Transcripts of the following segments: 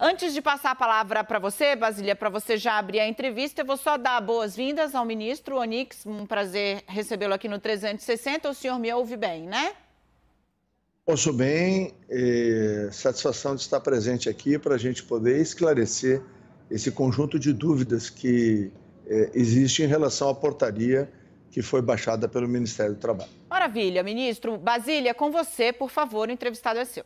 Antes de passar a palavra para você, Basília, para você já abrir a entrevista, eu vou só dar boas-vindas ao ministro Onyx. Um prazer recebê-lo aqui no 360. O senhor me ouve bem, né? Ouço bem, satisfação de estar presente aqui para a gente poder esclarecer esse conjunto de dúvidas que existe em relação à portaria que foi baixada pelo Ministério do Trabalho. Maravilha, ministro. Basília, com você, por favor, o entrevistado é seu.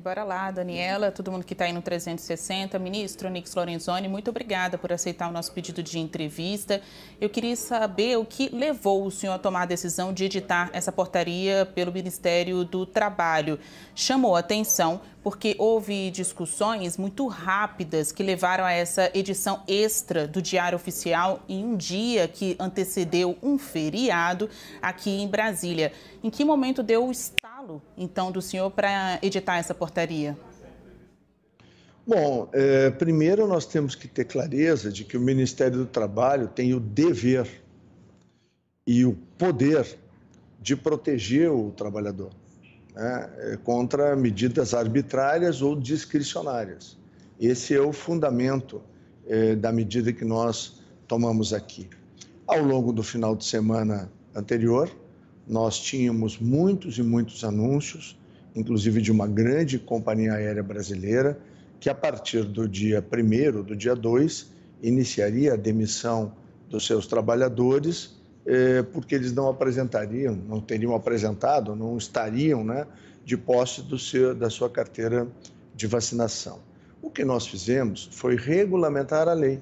Bora lá, Daniela, todo mundo que está aí no 360. Ministro Onyx Lorenzoni, muito obrigada por aceitar o nosso pedido de entrevista. Eu queria saber o que levou o senhor a tomar a decisão de editar essa portaria pelo Ministério do Trabalho. Chamou a atenção porque houve discussões muito rápidas que levaram a essa edição extra do Diário Oficial em um dia que antecedeu um feriado aqui em Brasília. Em que momento deu o estalo, então, do senhor para editar essa portaria? Bom, primeiro nós temos que ter clareza de que o Ministério do Trabalho tem o dever e o poder de proteger o trabalhador, né, contra medidas arbitrárias ou discricionárias. Esse é o fundamento da medida que nós tomamos aqui. Ao longo do final de semana anterior, nós tínhamos muitos e muitos anúncios, inclusive de uma grande companhia aérea brasileira, que a partir do dia 1º, do dia 2, iniciaria a demissão dos seus trabalhadores, porque eles não apresentariam, não teriam apresentado, não estariam, né, de posse da sua carteira de vacinação. O que nós fizemos foi regulamentar a lei,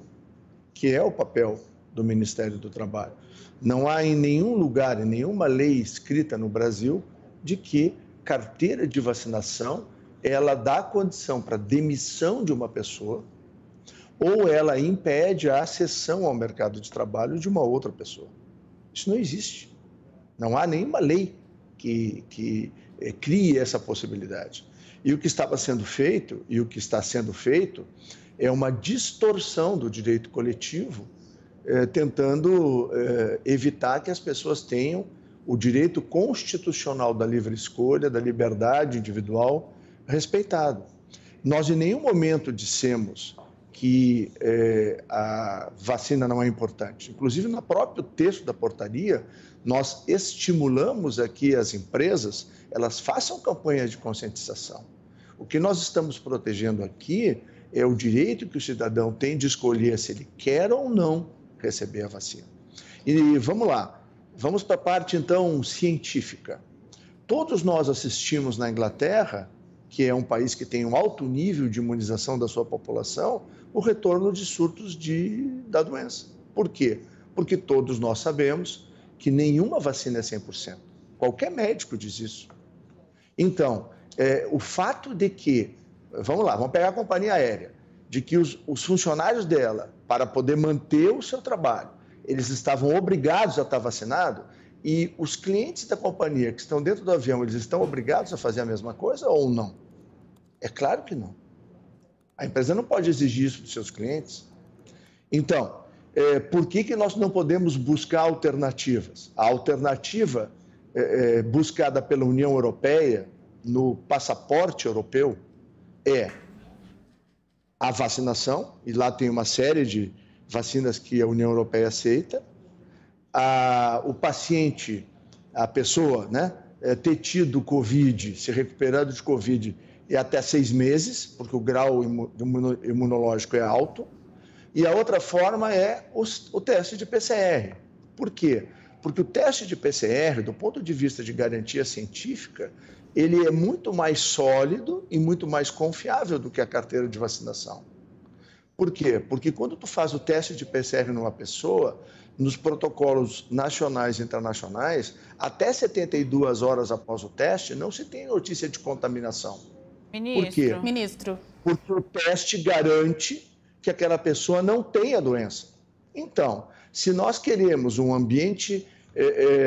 que é o papel do Ministério do Trabalho. Não há em nenhum lugar, em nenhuma lei escrita no Brasil, de que carteira de vacinação ela dá condição para demissão de uma pessoa ou ela impede a acessão ao mercado de trabalho de uma outra pessoa. Isso não existe. Não há nenhuma lei que crie essa possibilidade. E o que estava sendo feito, e o que está sendo feito, é uma distorção do direito coletivo, tentando evitar que as pessoas tenham o direito constitucional da livre escolha, da liberdade individual respeitado. Nós em nenhum momento dissemos que a vacina não é importante. Inclusive, no próprio texto da portaria, nós estimulamos aqui as empresas, elas façam campanhas de conscientização. O que nós estamos protegendo aqui é o direito que o cidadão tem de escolher se ele quer ou não receber a vacina. E vamos lá, vamos para a parte, então, científica. Todos nós assistimos na Inglaterra, que é um país que tem um alto nível de imunização da sua população, o retorno de surtos da doença. Por quê? Porque todos nós sabemos que nenhuma vacina é 100%. Qualquer médico diz isso. Então, o fato de que, vamos lá, vamos pegar a companhia aérea, de que os funcionários dela, para poder manter o seu trabalho, eles estavam obrigados a estar vacinados, e os clientes da companhia que estão dentro do avião, eles estão obrigados a fazer a mesma coisa ou não? É claro que não. A empresa não pode exigir isso dos seus clientes. Então, por que nós não podemos buscar alternativas? A alternativa buscada pela União Europeia no passaporte europeu é a vacinação, e lá tem uma série de vacinas que a União Europeia aceita, o paciente, a pessoa, né, ter tido Covid, se recuperado de Covid é até 6 meses, porque o grau imunológico é alto, e a outra forma é o teste de PCR. Por quê? Porque o teste de PCR, do ponto de vista de garantia científica, ele é muito mais sólido e muito mais confiável do que a carteira de vacinação. Por quê? Porque quando tu faz o teste de PCR numa pessoa, nos protocolos nacionais e internacionais, até 72 horas após o teste, não se tem notícia de contaminação. Ministro. Por quê? Ministro. Porque o teste garante que aquela pessoa não tenha doença. Então, se nós queremos um ambiente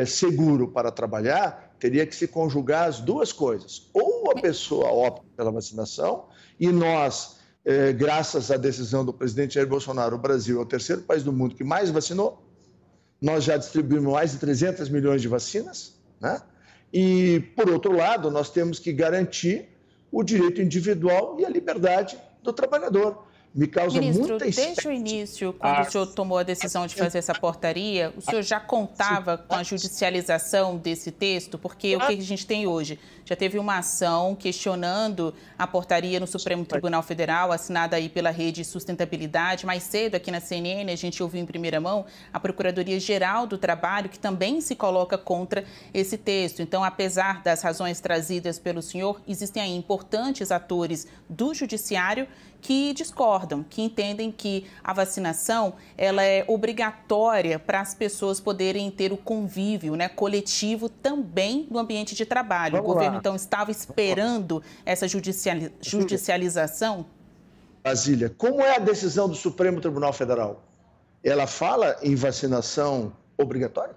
seguro para trabalhar, teria que se conjugar as duas coisas. Ou a pessoa opta pela vacinação, e nós, graças à decisão do presidente Jair Bolsonaro, o Brasil é o terceiro país do mundo que mais vacinou. Nós já distribuímos mais de 300 milhões de vacinas, né? E, por outro lado, nós temos que garantir o direito individual e a liberdade do trabalhador. Me causa Ministro, muita desde o início, quando o senhor tomou a decisão de fazer essa portaria, o senhor já contava com a judicialização desse texto? Porque o que a gente tem hoje? Já teve uma ação questionando a portaria no Supremo Tribunal Federal, assinada aí pela Rede Sustentabilidade. Mais cedo, aqui na CNN, a gente ouviu em primeira mão a Procuradoria-Geral do Trabalho, que também se coloca contra esse texto. Então, apesar das razões trazidas pelo senhor, existem aí importantes atores do Judiciário que discordam, que entendem que a vacinação ela é obrigatória para as pessoas poderem ter o convívio, né, coletivo também no ambiente de trabalho. O governo, então, estava esperando essa judicialização? Basília, como é a decisão do Supremo Tribunal Federal? Ela fala em vacinação obrigatória?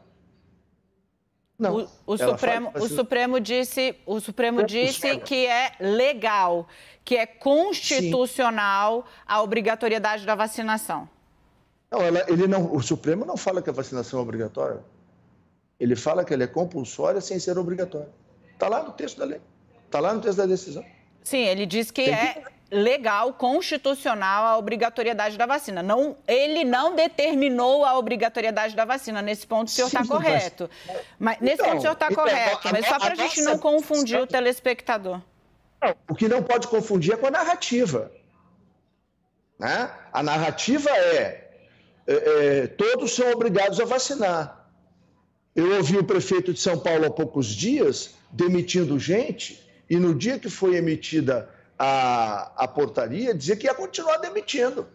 Não. O Supremo disse que é legal, que é constitucional a obrigatoriedade da vacinação. Não, o Supremo não fala que a vacinação é obrigatória. Ele fala que ela é compulsória sem ser obrigatória. Está lá no texto da lei. Está lá no texto da decisão. Sim, ele diz que é legal, constitucional a obrigatoriedade da vacina. Ele não determinou a obrigatoriedade da vacina. Nesse ponto, o senhor está correto. Mas só para a gente não confundir o telespectador. O que não pode confundir é com a narrativa. Né? A narrativa todos são obrigados a vacinar. Eu ouvi o prefeito de São Paulo há poucos dias demitindo gente, e no dia que foi emitida a portaria, dizer que ia continuar demitindo.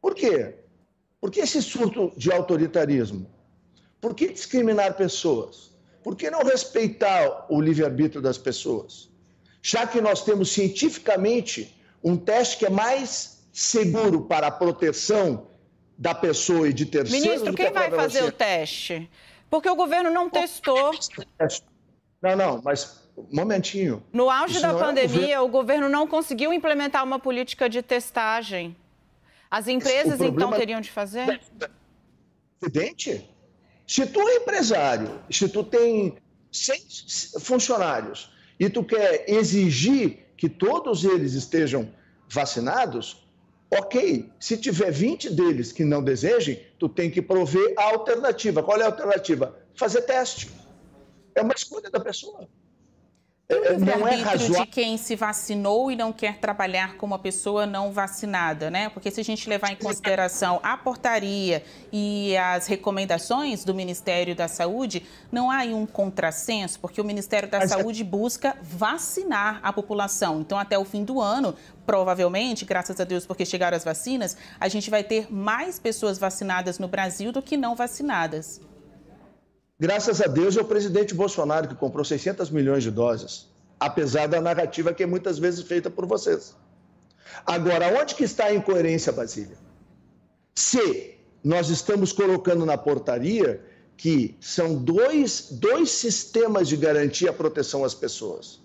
Por quê? Por que esse surto de autoritarismo? Por que discriminar pessoas? Por que não respeitar o livre-arbítrio das pessoas? Já que nós temos cientificamente um teste que é mais seguro para a proteção da pessoa e de terceiros... Ministro, quem vai fazer o teste? Porque o governo não testou. Não, mas... Um momentinho. No auge da pandemia, o governo não conseguiu implementar uma política de testagem. As empresas, então, teriam de fazer? Evidente. Se tu é empresário, se tu tem 100 funcionários e tu quer exigir que todos eles estejam vacinados, ok. Se tiver 20 deles que não desejem, tu tem que prover a alternativa. Qual é a alternativa? Fazer teste. É uma escolha da pessoa. Não é razoável de quem se vacinou e não quer trabalhar com uma pessoa não vacinada, né? Porque se a gente levar em consideração a portaria e as recomendações do Ministério da Saúde, não há aí um contrassenso, porque o Ministério da Saúde busca vacinar a população. Então, até o fim do ano, provavelmente, graças a Deus, porque chegaram as vacinas, a gente vai ter mais pessoas vacinadas no Brasil do que não vacinadas. Graças a Deus é o presidente Bolsonaro que comprou 600 milhões de doses, apesar da narrativa que é muitas vezes feita por vocês. Agora, onde que está a incoerência, Basília? Se nós estamos colocando na portaria que são dois sistemas de garantia à proteção às pessoas.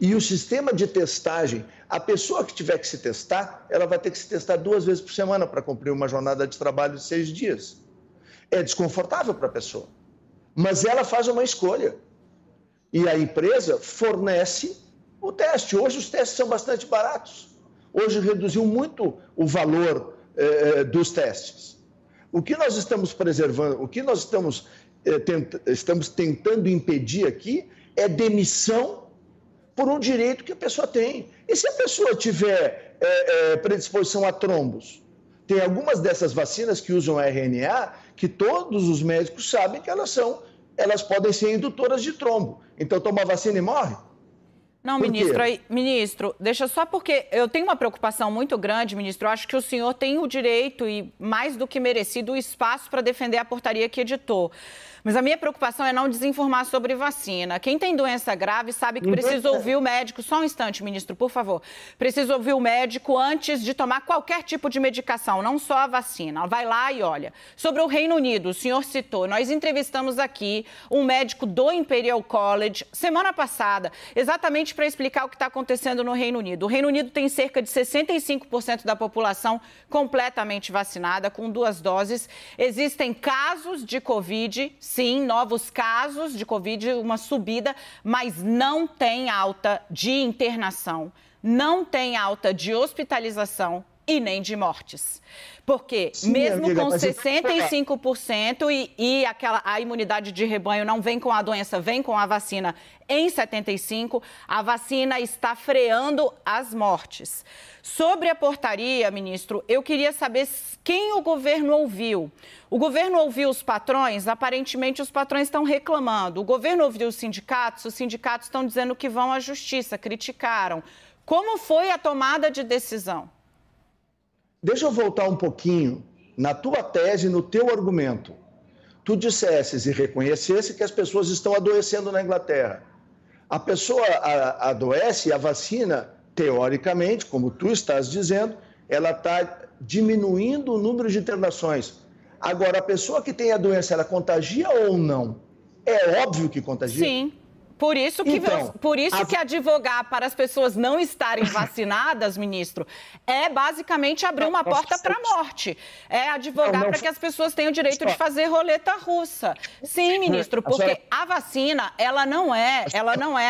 E o sistema de testagem, a pessoa que tiver que se testar, ela vai ter que se testar 2 vezes por semana para cumprir uma jornada de trabalho de 6 dias. É desconfortável para a pessoa. Mas ela faz uma escolha. E a empresa fornece o teste. Hoje os testes são bastante baratos. Hoje reduziu muito o valor dos testes. O que nós estamos preservando, o que nós estamos tentando impedir aqui é demissão por um direito que a pessoa tem. E se a pessoa tiver predisposição a trombos? Tem algumas dessas vacinas que usam RNA que todos os médicos sabem que elas podem ser indutoras de trombo. Então, toma a vacina e morre? Não, ministro, deixa só porque eu tenho uma preocupação muito grande, ministro. Eu acho que o senhor tem o direito e, mais do que merecido, o espaço para defender a portaria que editou. Mas a minha preocupação é não desinformar sobre vacina. Quem tem doença grave sabe que precisa ouvir o médico. Só um instante, ministro, por favor. Precisa ouvir o médico antes de tomar qualquer tipo de medicação, não só a vacina. Vai lá e olha. Sobre o Reino Unido, o senhor citou, nós entrevistamos aqui um médico do Imperial College semana passada, exatamente para explicar o que está acontecendo no Reino Unido. O Reino Unido tem cerca de 65% da população completamente vacinada, com 2 doses. Existem casos de Covid, sim, novos casos de Covid, uma subida, mas não tem alta de internação, não tem alta de hospitalização e nem de mortes. Porque Sim, mesmo amiga, com mas 65% e a imunidade de rebanho não vem com a doença, vem com a vacina em 75%, a vacina está freando as mortes. Sobre a portaria, ministro, eu queria saber quem o governo ouviu. O governo ouviu os patrões? Aparentemente os patrões estão reclamando. O governo ouviu os sindicatos estão dizendo que vão à justiça, criticaram. Como foi a tomada de decisão? Deixa eu voltar um pouquinho na tua tese, no teu argumento. Tu dissesses e reconhecesse que as pessoas estão adoecendo na Inglaterra. A pessoa adoece e a vacina, teoricamente, como tu estás dizendo, ela está diminuindo o número de internações. Agora, a pessoa que tem a doença, ela contagia ou não? É óbvio que contagia. Sim. Por isso que advogar para as pessoas não estarem vacinadas, ministro, é basicamente abrir uma porta para a morte. É advogar para que as pessoas tenham o direito de fazer roleta russa. Sim, ministro, porque a vacina, ela não é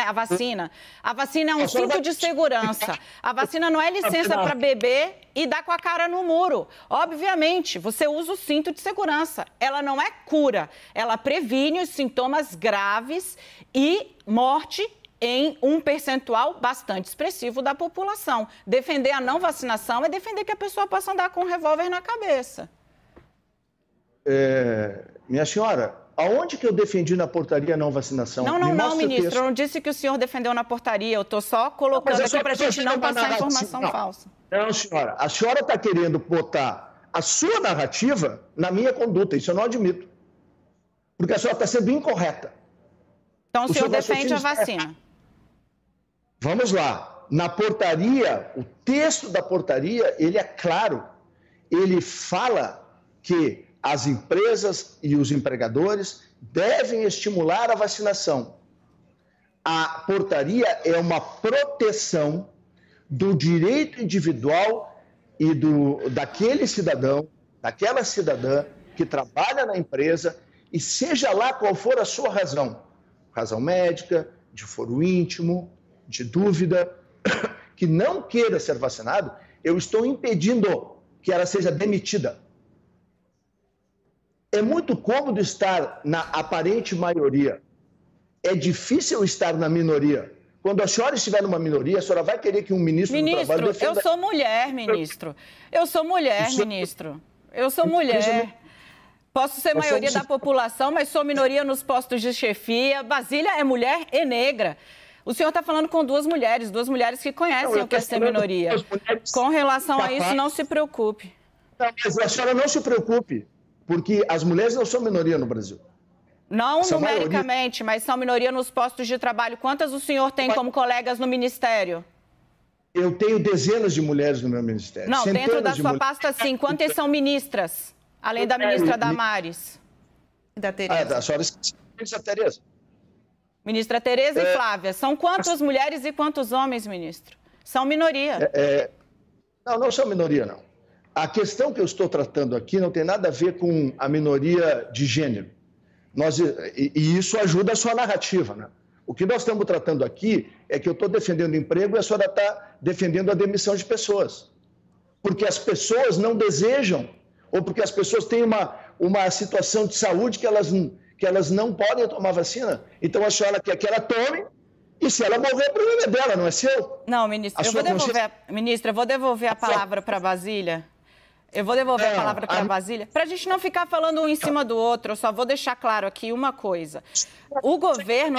a vacina. A vacina é um cinto de segurança. A vacina não é licença para beber e dar com a cara no muro. Obviamente, você usa o cinto de segurança. Ela não é cura. Ela previne os sintomas graves e morte em um percentual bastante expressivo da população. Defender a não vacinação é defender que a pessoa possa andar com um revólver na cabeça. Minha senhora, aonde que eu defendi na portaria a não vacinação? Não, ministro, eu não disse que o senhor defendeu na portaria, eu estou só colocando aqui para a gente não passar informação falsa. Não, senhora, a senhora está querendo botar a sua narrativa na minha conduta, isso eu não admito. Porque a senhora está sendo incorreta. Então o senhor defende a vacina? Vamos lá. Na portaria, o texto da portaria, ele é claro. Ele fala que as empresas e os empregadores devem estimular a vacinação. A portaria é uma proteção do direito individual e daquele cidadão, daquela cidadã que trabalha na empresa e seja lá qual for a sua razão médica, de foro íntimo, de dúvida, que não queira ser vacinado, eu estou impedindo que ela seja demitida. É muito cômodo estar na aparente maioria. É difícil estar na minoria. Quando a senhora estiver numa minoria, a senhora vai querer que um ministro do trabalho defenda... Eu sou mulher, ministro. Eu sou mulher, ministro. Eu sou mulher. Posso ser maioria da população, mas sou minoria nos postos de chefia. Basília é mulher e negra. O senhor está falando com duas mulheres que conhecem o que é ser minoria. Com relação a isso, não se preocupe. Não, mas a senhora não se preocupe, porque as mulheres não são minoria no Brasil. Não numericamente, mas são minoria nos postos de trabalho. Quantas o senhor tem como colegas no ministério? Eu tenho dezenas de mulheres no meu ministério. Não, dentro da sua pasta, sim. Quantas são ministras? Além da ministra Damares. E da Tereza. A senhora esqueceu da ministra Tereza. Ministra Tereza e Flávia. São quantas mulheres e quantos homens, ministro? São minoria. Não são minoria, não. A questão que eu estou tratando aqui não tem nada a ver com a minoria de gênero. E isso ajuda a sua narrativa, né? O que nós estamos tratando aqui é que eu estou defendendo emprego e a senhora está defendendo a demissão de pessoas. Porque as pessoas não desejam, ou porque as pessoas têm uma situação de saúde que elas não podem tomar vacina. Então a senhora quer que ela tome, e se ela morrer, o problema é dela, não é seu? Não, ministro, eu vou devolver a palavra para Basília. Eu vou devolver a palavra para Basília, para a gente não ficar falando um em cima do outro. Eu só vou deixar claro aqui uma coisa. O governo...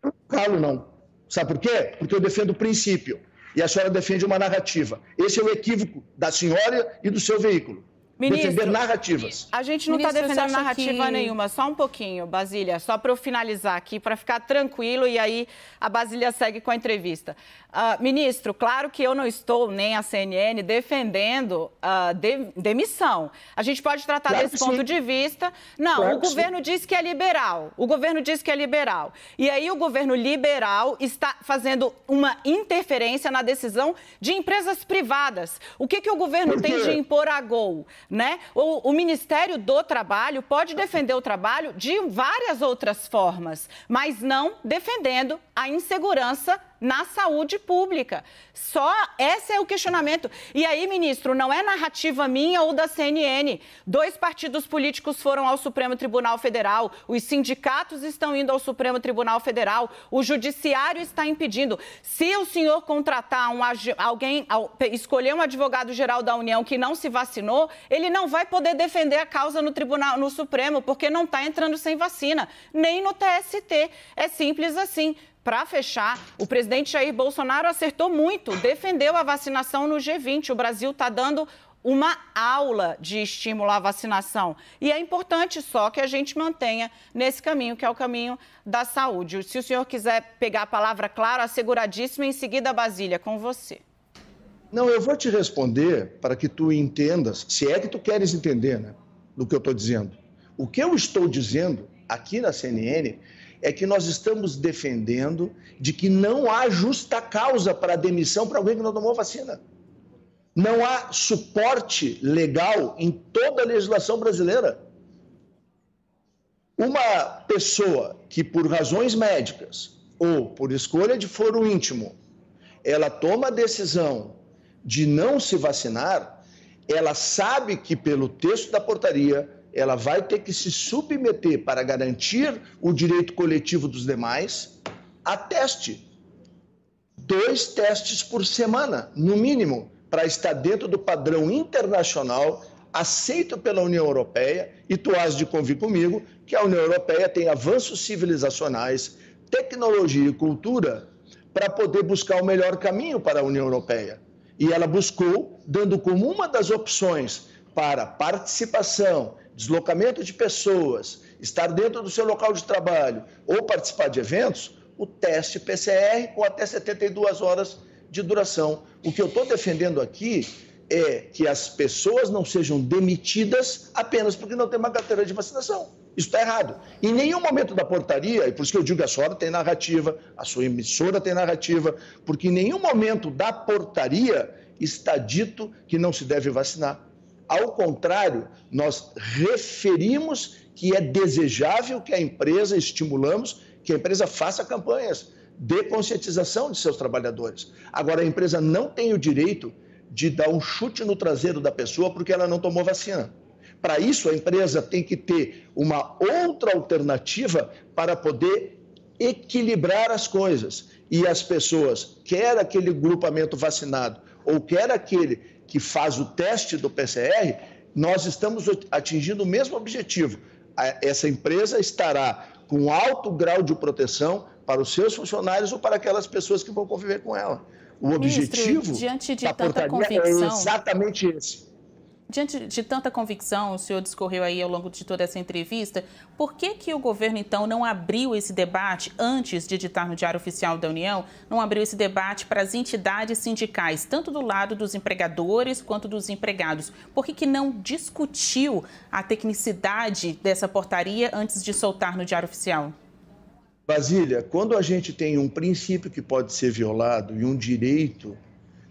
Não calo, não. Sabe por quê? Porque eu defendo o princípio. E a senhora defende uma narrativa. Esse é o equívoco da senhora e do seu veículo. Ministro, defender narrativas. A gente não está defendendo narrativa nenhuma, só um pouquinho, Basília, só para eu finalizar aqui, para ficar tranquilo, e aí a Basília segue com a entrevista. Ministro, claro que eu não estou, nem a CNN, defendendo demissão. A gente pode tratar desse ponto de vista. Não, o governo diz que é liberal. O governo diz que é liberal. E aí o governo liberal está fazendo uma interferência na decisão de empresas privadas. O que o governo tem de impor a Gol? Né? O Ministério do Trabalho pode defender o trabalho de várias outras formas, mas não defendendo a insegurança na saúde pública. Só esse é o questionamento. E aí, ministro, não é narrativa minha ou da CNN. 2 partidos políticos foram ao Supremo Tribunal Federal, os sindicatos estão indo ao Supremo Tribunal Federal, o judiciário está impedindo. Se o senhor contratar escolher um advogado-geral da União que não se vacinou, ele não vai poder defender a causa no Supremo, porque não está entrando sem vacina, nem no TST. É simples assim. Para fechar, o presidente Jair Bolsonaro acertou muito, defendeu a vacinação no G20. O Brasil está dando uma aula de estímulo à vacinação. E é importante só que a gente mantenha nesse caminho, que é o caminho da saúde. Se o senhor quiser pegar a palavra, claro, asseguradíssimo, em seguida, Basília, com você. Não, eu vou te responder para que tu entendas, se é que tu queres entender, né, do que eu estou dizendo. O que eu estou dizendo aqui na CNN é que nós estamos defendendo de que não há justa causa para a demissão para alguém que não tomou vacina. Não há suporte legal em toda a legislação brasileira. Uma pessoa que, por razões médicas ou por escolha de foro íntimo, ela toma a decisão de não se vacinar, ela sabe que, pelo texto da portaria, ela vai ter que se submeter para garantir o direito coletivo dos demais a teste. 2 testes por semana, no mínimo, para estar dentro do padrão internacional aceito pela União Europeia, e tu has de convir comigo que a União Europeia tem avanços civilizacionais, tecnologia e cultura para poder buscar o melhor caminho para a União Europeia. E ela buscou, dando como uma das opções para participação, deslocamento de pessoas, estar dentro do seu local de trabalho ou participar de eventos, o teste PCR com até 72 horas de duração. O que eu estou defendendo aqui é que as pessoas não sejam demitidas apenas porque não tem uma carteira de vacinação. Isso está errado. Em nenhum momento da portaria, e por isso que eu digo que a senhora tem narrativa, a sua emissora tem narrativa, porque em nenhum momento da portaria está dito que não se deve vacinar. Ao contrário, nós referimos que é desejável que a empresa, estimulamos que a empresa faça campanhas de conscientização de seus trabalhadores. Agora, a empresa não tem o direito de dar um chute no traseiro da pessoa porque ela não tomou vacina. Para isso, a empresa tem que ter uma outra alternativa para poder equilibrar as coisas. E as pessoas, quer aquele grupamento vacinado ou quer aquele que faz o teste do PCR, nós estamos atingindo o mesmo objetivo. Essa empresa estará com alto grau de proteção para os seus funcionários ou para aquelas pessoas que vão conviver com ela. O objetivo da portaria é exatamente esse. Diante de tanta convicção, o senhor discorreu aí ao longo de toda essa entrevista, por que o governo, então, não abriu esse debate antes de editar no Diário Oficial da União, não abriu esse debate para as entidades sindicais, tanto do lado dos empregadores quanto dos empregados? Por que não discutiu a tecnicidade dessa portaria antes de soltar no Diário Oficial? Basília, quando a gente tem um princípio que pode ser violado e um direito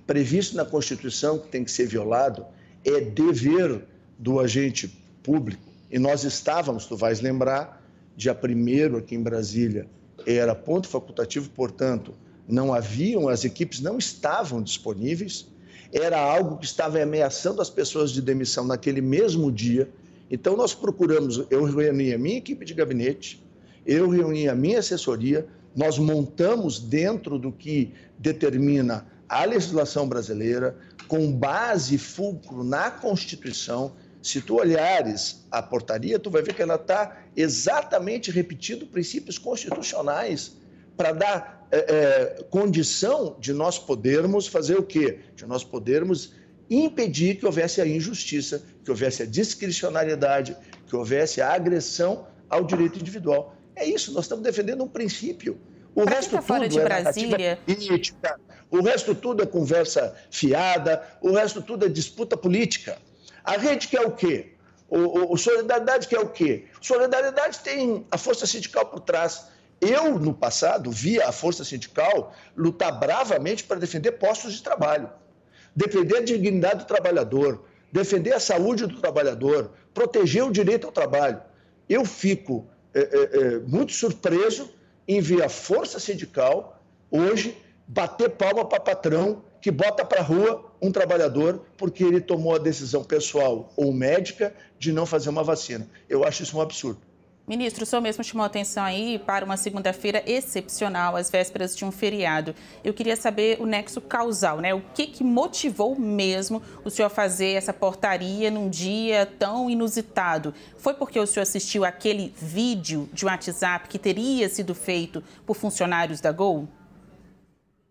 previsto na Constituição que tem que ser violado, é dever do agente público. E nós estávamos, tu vais lembrar, dia 1º aqui em Brasília, era ponto facultativo, portanto, não haviam, as equipes não estavam disponíveis, era algo que estava ameaçando as pessoas de demissão naquele mesmo dia. Então, nós procuramos, eu reuni a minha equipe de gabinete, eu reuni a minha assessoria, nós montamos dentro do que determina a legislação brasileira, com base fulcro na Constituição. Se tu olhares a portaria, tu vai ver que ela está exatamente repetindo princípios constitucionais para dar condição de nós podermos fazer o quê? De nós podermos impedir que houvesse a injustiça, que houvesse a discricionariedade, que houvesse a agressão ao direito individual. É isso, nós estamos defendendo um princípio. O resto tudo fora de Brasília, política, o resto tudo é conversa fiada, o resto tudo é disputa política. A rede quer o quê? O Solidariedade quer o quê? Solidariedade tem a força sindical por trás. Eu, no passado, via a força sindical lutar bravamente para defender postos de trabalho, defender a dignidade do trabalhador, defender a saúde do trabalhador, proteger o direito ao trabalho. Eu fico muito surpreso em ver a força sindical hoje bater palma para patrão que bota para a rua um trabalhador porque ele tomou a decisão pessoal ou médica de não fazer uma vacina. Eu acho isso um absurdo. Ministro, o senhor mesmo chamou a atenção aí para uma segunda-feira excepcional, às vésperas de um feriado. Eu queria saber o nexo causal, né? O que motivou mesmo o senhor a fazer essa portaria num dia tão inusitado? Foi porque o senhor assistiu aquele vídeo de WhatsApp que teria sido feito por funcionários da Gol?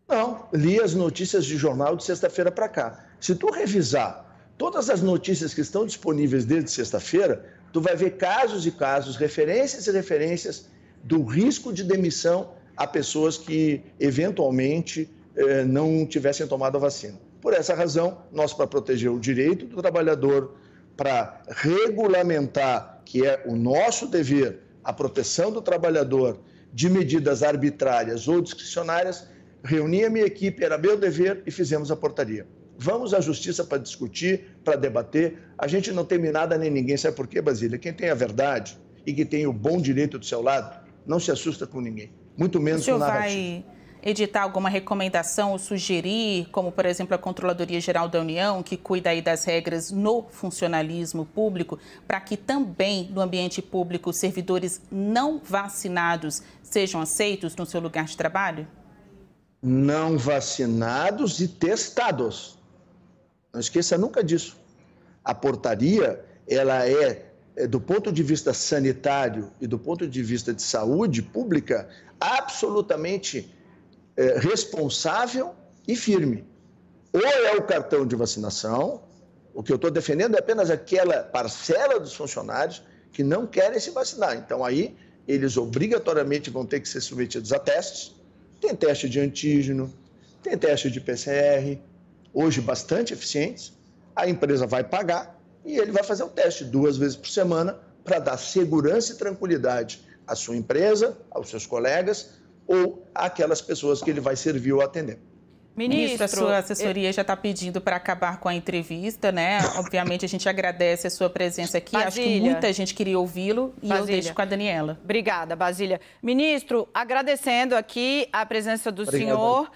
Não, li as notícias de jornal de sexta-feira para cá. Se tu revisar todas as notícias que estão disponíveis desde sexta-feira, tu vai ver casos e casos, referências e referências do risco de demissão a pessoas que, eventualmente, não tivessem tomado a vacina. Por essa razão, nós, para proteger o direito do trabalhador, para regulamentar, que é o nosso dever, a proteção do trabalhador de medidas arbitrárias ou discricionárias, reuni a minha equipe, era meu dever e fizemos a portaria. Vamos à justiça para discutir, para debater. A gente não teme nada nem ninguém. Sabe por quê, Basília? Quem tem a verdade e que tem o bom direito do seu lado, não se assusta com ninguém. Muito menos com narrativa. O senhor vai editar alguma recomendação ou sugerir, como, por exemplo, a Controladoria Geral da União, que cuida aí das regras no funcionalismo público, para que também, no ambiente público, servidores não vacinados sejam aceitos no seu lugar de trabalho? Não vacinados e testados. Não esqueça nunca disso. A portaria, ela do ponto de vista sanitário e do ponto de vista de saúde pública, absolutamente responsável e firme. Ou é o cartão de vacinação, o que eu estou defendendo é apenas aquela parcela dos funcionários que não querem se vacinar. Então, aí, eles obrigatoriamente vão ter que ser submetidos a testes. Tem teste de antígeno, tem teste de PCR, hoje bastante eficientes. A empresa vai pagar e ele vai fazer o teste 2 vezes por semana para dar segurança e tranquilidade à sua empresa, aos seus colegas ou àquelas pessoas que ele vai servir ou atender. Ministro, a sua assessoria já está pedindo para acabar com a entrevista, né? Obviamente, a gente agradece a sua presença aqui. Basília. Acho que muita gente queria ouvi-lo e Basília. Eu deixo com a Daniela. Obrigada, Basília. Ministro, agradecendo aqui a presença do senhor.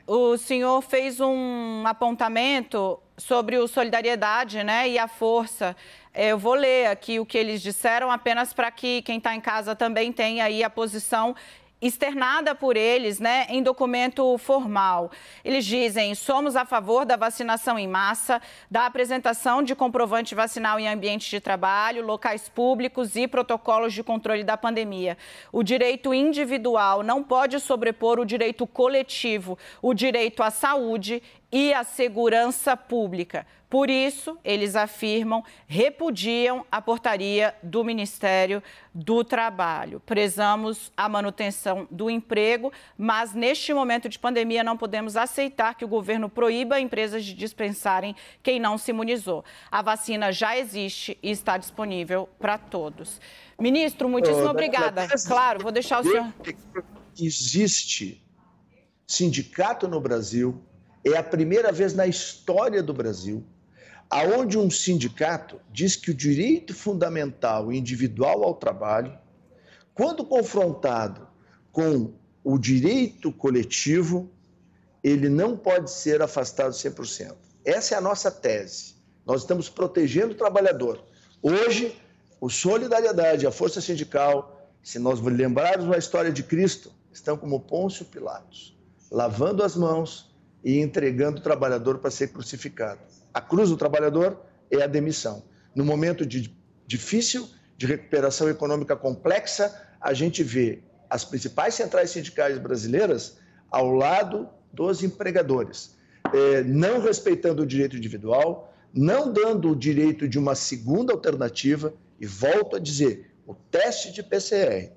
O senhor fez um apontamento sobre o Solidariedade, né, e a Força. Eu vou ler aqui o que eles disseram, apenas para que quem está em casa também tenha aí a posição externada por eles, né, em documento formal. Eles dizem: somos a favor da vacinação em massa, da apresentação de comprovante vacinal em ambientes de trabalho, locais públicos e protocolos de controle da pandemia. O direito individual não pode sobrepor o direito coletivo, o direito à saúde e à segurança pública. Por isso, eles afirmam, repudiam a portaria do Ministério do Trabalho. Prezamos a manutenção do emprego, mas neste momento de pandemia não podemos aceitar que o governo proíba empresas de dispensarem quem não se imunizou. A vacina já existe e está disponível para todos. Ministro, muitíssimo obrigada. Claro, vou deixar o senhor... Existe sindicato no Brasil, é a primeira vez na história do Brasil aonde um sindicato diz que o direito fundamental e individual ao trabalho, quando confrontado com o direito coletivo, ele não pode ser afastado 100%. Essa é a nossa tese. Nós estamos protegendo o trabalhador. Hoje, o Solidariedade, a Força Sindical, se nós lembrarmos a história de Cristo, estão como Pôncio Pilatos, lavando as mãos e entregando o trabalhador para ser crucificado. A cruz do trabalhador é a demissão. No momento difícil, de recuperação econômica complexa, a gente vê as principais centrais sindicais brasileiras ao lado dos empregadores, não respeitando o direito individual, não dando o direito de uma segunda alternativa, e volto a dizer, o teste de PCR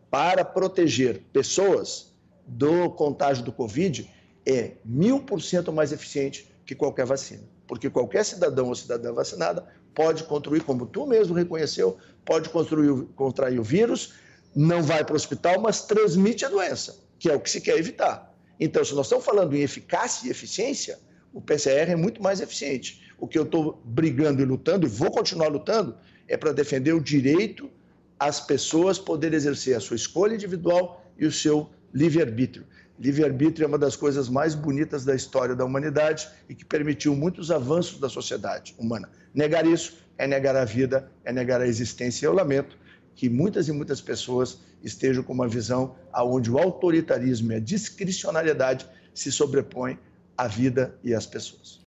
para proteger pessoas do contágio do Covid é 1000% mais eficiente que qualquer vacina. Porque qualquer cidadão ou cidadã vacinada pode contrair, como tu mesmo reconheceu, pode contrair o vírus, não vai para o hospital, mas transmite a doença, que é o que se quer evitar. Então, se nós estamos falando em eficácia e eficiência, o PCR é muito mais eficiente. O que eu estou brigando e lutando, e vou continuar lutando, é para defender o direito às pessoas poderem exercer a sua escolha individual e o seu livre-arbítrio. Livre-arbítrio é uma das coisas mais bonitas da história da humanidade e que permitiu muitos avanços da sociedade humana. Negar isso é negar a vida, é negar a existência. Eu lamento que muitas e muitas pessoas estejam com uma visão onde o autoritarismo e a discricionariedade se sobrepõem à vida e às pessoas.